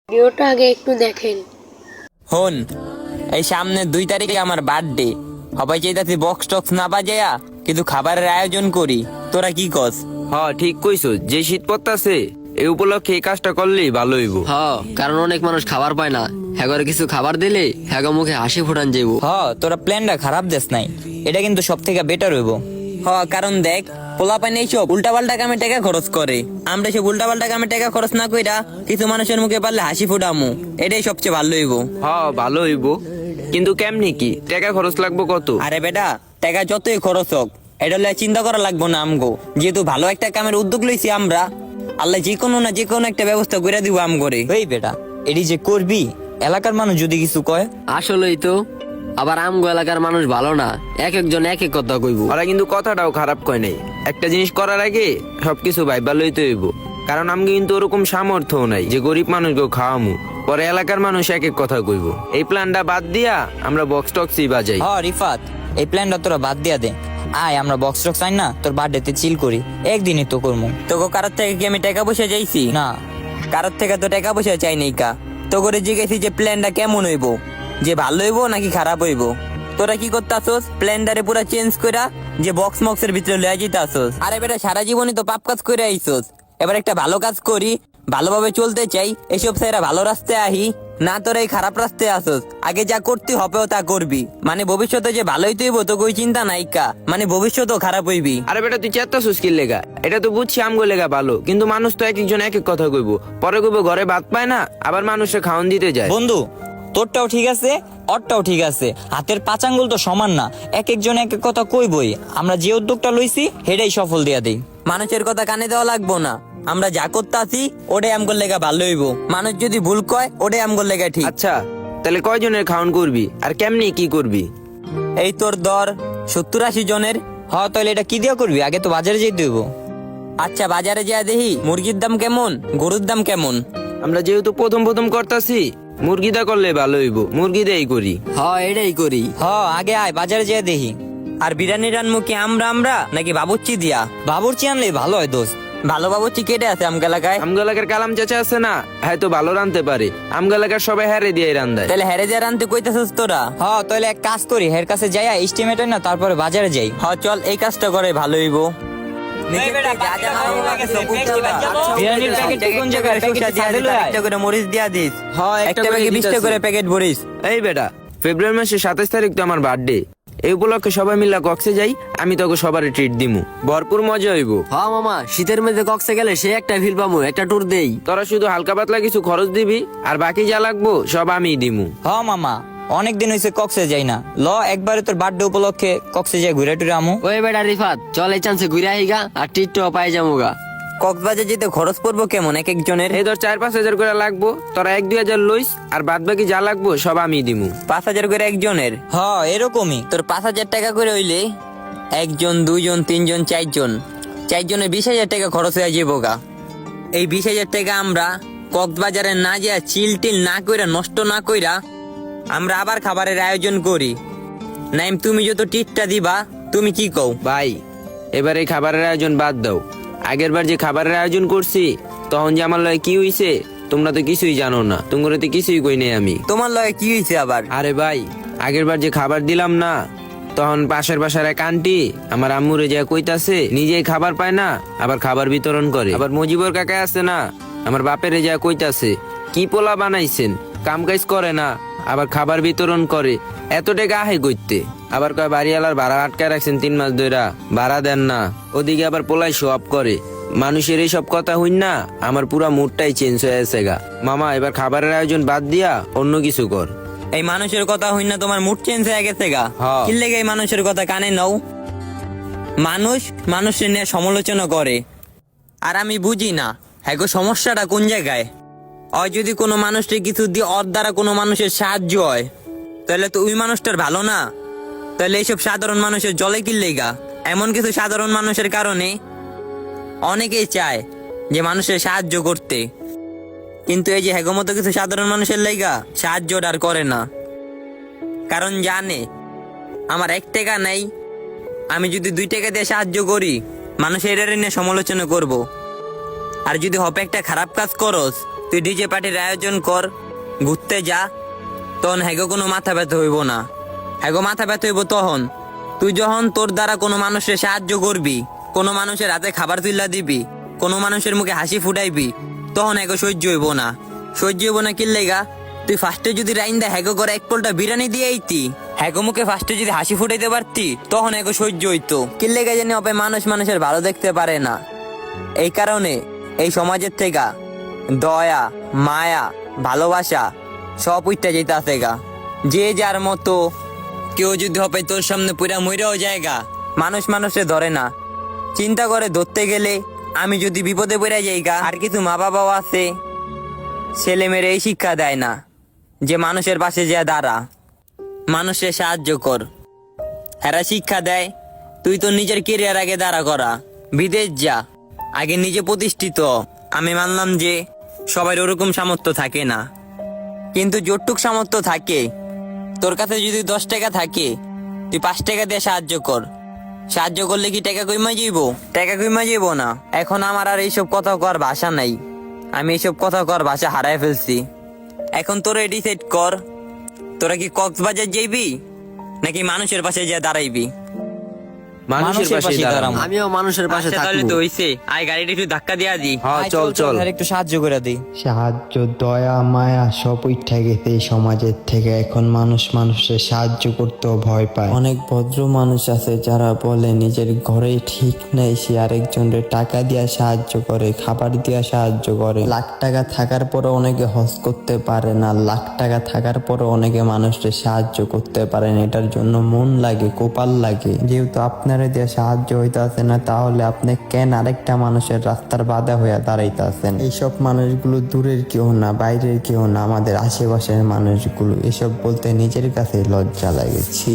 ভিডিওটা আগে একটু দেখেন। হন, এই সামনে 2 তারিখে আমার বার্থডে। সবাই চাইতাছি বক্স টক্স না বাজায়া কিন্তু খাবারের আয়োজন করি। তোরা কি কস? ঠিক কইছো, যে শীত পড়তাছে এই উপলক্ষে এই কাজটা করলেই ভালো হইব। কারণ অনেক মানুষ খাবার পায় না, হ্যাগরে কিছু খাবার দিলে হ্যাগো মুখে হাসি ফুটান যাইব। তোরা প্ল্যানটা খারাপ দেস নাই, এটা কিন্তু সব থেকে বেটার হইব। কারণ দেখ, পোলাপাইন এইসব উল্টাপাল্টা কামে টাকা খরচ করে। আমরা সব উল্টাপাল্টা কামে টাকা খরচ না কইরা কিছু মানুষের মুখে পারলে হাসি ফুটামু, এটাই সবচেয়ে ভালো হইব। ভালো হইব, কিন্তু কেমনি কি টাকা খরচ লাগবো কত? আরে বেটা, টাকা যতই খরচ হোক এটা লইয়া চিন্তা করা লাগবো না আমগো। যেহেতু ভালো একটা কামের উদ্যোগ লইছি আমরা, আল্লাহ যে কোনো একটা ব্যবস্থা করে দিব আম করে। এই বেটা, এটি যে করবি এলাকার মানুষ যদি কিছু কয়? আসলেই তো, আবার আমগো এলাকার মানুষ ভালো না, এক একজন এক এক কথা কইব। ওরা কিন্তু কথাটাও খারাপ কয় নাই। একটা জিনিস করার আগে সবকিছু ভাইবা লইতে হইব, কারণ আমি কিন্তু ওরকম সামর্থ্য নাই যে গরিব মানুষকে খাওয়ামু। পরে এলাকার মানুষ এক এক কথা কইব। এই প্ল্যানটা বাদ দিয়া আমরা বক্স টক্সই বাজাই। রিফাত, এই প্ল্যানটা তোরা বাদ দিয়া দে। আয় আমরা বক্স টক্স আই না, তোর বার্থডেতে চিল করি। একদিনই তো করবো। তোকে কারোর থেকে কি আমি টাকা পয়সা চাইছি? না, কারোর থেকে তো টাকা পয়সা চাই নাই। তো করে জিজ্ঞেসি যে প্ল্যানটা কেমন হইব, যে ভালো হইব নাকি খারাপ হইব। তোরা কি করতে আসোস? প্ল্যানটারে পুরা চেঞ্জ করা যে বক্স মক্সের ভিতরে লইয়া যেতে আসোস। আরে বেটা, সারা জীবনই তো পাপ কাজ করে আইসোস, এবার একটা ভালো কাজ করি, ভালোভাবে চলতে চাই, এসব সাইরা ভালো রাস্তায় আহি না। তোরা এই খারাপ রাস্তায় আসোস, আগে যা করতে হবে তা করবি। মানে ভবিষ্যতে যে ভালোই হইব তো কই চিন্তা নাই মানে ভবিষ্যতেও খারাপ হইবি। আরে বেটা, তুই চেত্তাছিস কি লেগা? এটা তো বুঝছি আমগো লেগা ভালো, কিন্তু মানুষ তো এক একজন এক এক কথা কইব। পরে কইব ঘরে ভাত পায় না, আবার মানুষে খাওয়ান দিতে যায়। বন্ধু, তোরটাও ঠিক আছে, ওরটাও ঠিক আছে, হাতের 5 আঙ্গুল তো সমান না। এক একজন এক এক কথা কইবই। আমরা যে উদ্যোগটা লইছি সেটাই সফল দিয়া দেই। মানুষের কথা কানে দেওয়া লাগবো না। আমরা যা করতে আসি ওটাই আমগোর লেগা ভালো হইব। মানুষ যদি ভুল কয় ওটাই আমগোর লেগা ঠিক। আচ্ছা, তাহলে কয়জনের খাওয়ান করবি আর কেমনি কি করবি? এই তোর দর 70-80 জনের। তাহলে এটা কি দিয়া করবি? আগে তো বাজারে যেতে হইব। আচ্ছা, বাজারে যা দেখি মুরগির দাম কেমন, গরুর দাম কেমন। আমরা যেহেতু প্রথম করতাছি, মুরগিদা করলে ভালো হইব, মুরগিদাই করি। এটাই করি। আগে আয় বাজারে যেয়ে দেখি। আর বিরিয়ানি রানমু কি আমরা নাকি বাবুর্চি দিয়া? বাবুর্চি আনলে ভালো হয় দোস্ত। ভালো বাবুর্চি কেটে আছে আমগা এলাকায়? আমগা এলাকার কালাম চাচা আছে না, হ্যাঁ তো ভালো রানতে পারে। আমগা এলাকার সবাই হারে দিয়ে রান্দায়। তাহলে হেরে যা রানতে কইতাছিস তোরা? তাহলে এক কাজ করি, হের কাছে যাই এস্টিমেট না, তারপরে বাজারে যাই। চল, এই কাজটা করে ভালো হইব। মরিচ দিয়া দিস। একটা ব্যাগে 20 টাকা করে প্যাকেট ভরিস। এই বেটা, ফেব্রুয়ারি মাসের 27 তারিখ তো আমার বার্থডে। এই উপলক্ষে সবাই মিলা কক্সে যাই, আমি তোকে সবারই ট্রিট দিমু, ভরপুর মজা হইব। মামা, শীতের মধ্যে কক্সে গেলে সে একটা ফিল পামু, একটা ট্যুর দেই। তোরা শুধু হালকা পাতলা কিছু খরচ দিবি, আর বাকি যা লাগবো সব আমিই দিমু। মামা, অনেকদিন হয়েছে কক্সে যাই না। একবারে তোর বার্থডে উপলক্ষে কক্সে যাই ঘুরে টুরে আমু। ওই বেটা রিফাত, চল এই চান্সে ঘুরে আইগা আর টিটটাও পাই যামুগা। কক্সবাজার যেতে খরচ পড়বো কেমন এক একজনের? এই ধর 4-5 হাজার করে লাগবো, তোরা 1-2 হাজার লইস, আর বাদ বাকি যা লাগবো সব আমি দিমু। 5 হাজার করে একজনের? এরকমই। তোর 5 হাজার টাকা করে হইলে 1 জন 2 জন 3 জন 4 জন 4 জনের 20 হাজার টাকা খরচ হয়ে যাবো গা। এই 20 হাজার টাকা আমরা কক্সবাজারে না যা চিল টিল না কইরা, নষ্ট না কইরা আমরা আবার খাবারের আয়োজন করি। নাইম, তুমি যত টিপটা দিবা, তুমি কি কও? ভাই, এবার এই খাবারের আয়োজন বাদ দাও। আগের বার যে খাবারের আয়োজন করছি তখন যে আমার লয় কি হইছে তোমরা তো কিছুই জানো না, তোমরা তো কিছুই কই নাই আমি। তোমার লগে কি হইছে আবার? আরে ভাই, আগের বার যে খাবার দিলাম না, তখন পাশের বাসার এক আন্টি আমার আম্মুরে যা কইতাছে নিজেই খাবার পায় না, আবার খাবার বিতরণ করে। আবার মজিবর কাকা আছে না, আমার বাপেরে যা কইতাছে কি পোলা বানাইছেন, কাম কাজ করে না, আবার খাবার বিতরণ করে, এত টাকা আহে কইতে। আবার কয় বাড়িওয়ালার ভাড়া আটকায় রাখছেন 3 মাস ধরে, ভাড়া দেন না। ওদিকে আবার পোলাই শো আপ করে। মানুষের এই সব কথা হইন না আমার পুরা মুডটাই চেঞ্জ হয়ে গেছে গা। মামা, এবার খাবারের আয়োজন বাদ দিয়া অন্য কিছু কর। এই মানুষের কথা হইন না তোমার মুড চেঞ্জ হয়ে গেছে গা? কি লেগে এই মানুষের কথা কানে নাও? মানুষের নিয়ে সমালোচনা করে, আর আমি বুঝি না হ্যাঁ সমস্যাটা কোন জায়গায়। যদি কোনো মানুষের কিছু দিয়ে ওর দ্বারা কোনো মানুষের সাহায্য হয়, তাহলে তো ওই মানুষটার ভালো না। তাহলে এইসব সাধারণ মানুষের জলে কি লেগা? এমন কিছু সাধারণ মানুষের কারণে অনেকেই চায় যে মানুষের সাহায্য করতে, কিন্তু এই যে হেগমতো কিছু সাধারণ মানুষের লেগা সাহায্যটা আর করে না। কারণ জানে আমার 1 টাকা নাই, আমি যদি 2 টাকা দিয়ে সাহায্য করি মানুষ এটারে নিয়ে সমালোচনা করব। আর যদি হপে একটা খারাপ কাজ করস, তুই ডিজে পার্টির আয়োজন কর, ঘুরতে যা, তখন হ্যাগো কোনো মাথা ব্যথা হইব না। হ্যাগো মাথা ব্যথা হইব তখন তুই যখন তোর দ্বারা কোনো মানুষের সাহায্য করবি, কোনো মানুষের হাতে খাবার তুইলা দিবি, কোনো মানুষের মুখে হাসি ফুটাইবি, তখন হ্যাগো সহ্য হইব না। সহ্য হইব না কি লেগা? তুই ফার্স্টে যদি রাইন্দা হ্যাগো করে এক পোলটা বিরিয়ানি দিয়ে আইতি, হ্যাগো মুখে ফার্স্টে যদি হাসি ফুটাইতে পারতি, তখন হ্যাগো সহ্য হইতো। কি লেগা জানি অপে মানুষ মানুষের ভালো দেখতে পারে না। এই কারণে এই সমাজের থেকে দয়া, মায়া, ভালোবাসা সব উইটা যেতে আছে গা। যে যার মতো, কেউ যদি হবে তোর সামনে পুরা মইরাও জায়গা, মানুষ মানুষে ধরে না। চিন্তা করে ধরতে গেলে আমি যদি বিপদে পড়ে যাই গা, আর কিছু মা বাবাও আছে ছেলে মেয়ের এই শিক্ষা দেয় না যে মানুষের পাশে যা দাঁড়া, মানুষের সাহায্য কর। এরা শিক্ষা দেয় তুই তো নিজের কেরিয়ার আগে দাঁড়া করা, বিদেশ যা, আগে নিজে প্রতিষ্ঠিত হ। আমি মানলাম যে সবার ওরকম সামর্থ্য থাকে না, কিন্তু যতটুক সামর্থ্য থাকে, তোর কাছে যদি 10 টাকা থাকে, তুই 5 টাকা দিয়ে সাহায্য কর। সাহায্য করলে কি টাকা কইমা যাইব? টাকা কইমা যাইব না। এখন আমার আর এইসব কথা কর ভাষা নাই, আমি এইসব কথা কর ভাষা হারাই ফেলছি। এখন তোরা ডিসাইড কর, তোরা কি কক্সবাজার যাইবি নাকি মানুষের পাশে যা দাঁড়াইবি? মানুষের পাশে দাঁড়াবো। আমিও মানুষের পাশে আচ্ছা, তাহলে থাকবো। তো হইছে, আয় গাড়িটা একটু ধাক্কা দিয়া দি। হ্যাঁ, চল চল। আর একটু সাহায্য করে দিই। সাহায্য, দয়া, মায়া সব উঠে গেছে এই সমাজের থেকে। এখন মানুষ মানুষের সাহায্য করতেও ভয় পায়। অনেক ভদ্র মানুষ আছে যারা বলে নিজের ঘরে ঠিক নাই, সে আরেকজনের টাকা দিয়া সাহায্য করে, খাবার দিয়া সাহায্য করে। লাখ টাকা থাকার পরও অনেকে হজ করতে পারে না, লাখ টাকা থাকার পরও অনেকে মানুষকে সাহায্য করতে পারে না। এটার জন্য মন লাগে, কপাল লাগে। যেহেতু আপনারা দিয়ে সাহায্য হইতাছে না, তাহলে আপনি কেন আরেকটা মানুষের রাস্তার বাধা হইয়া দাঁড়াইতেছেন? এইসব মানুষগুলো দূরের কেউ না, বাইরের কেউ না, আমাদের আশেপাশের মানুষগুলো। এসব বলতে নিজের কাছে লজ্জা লাগেছি।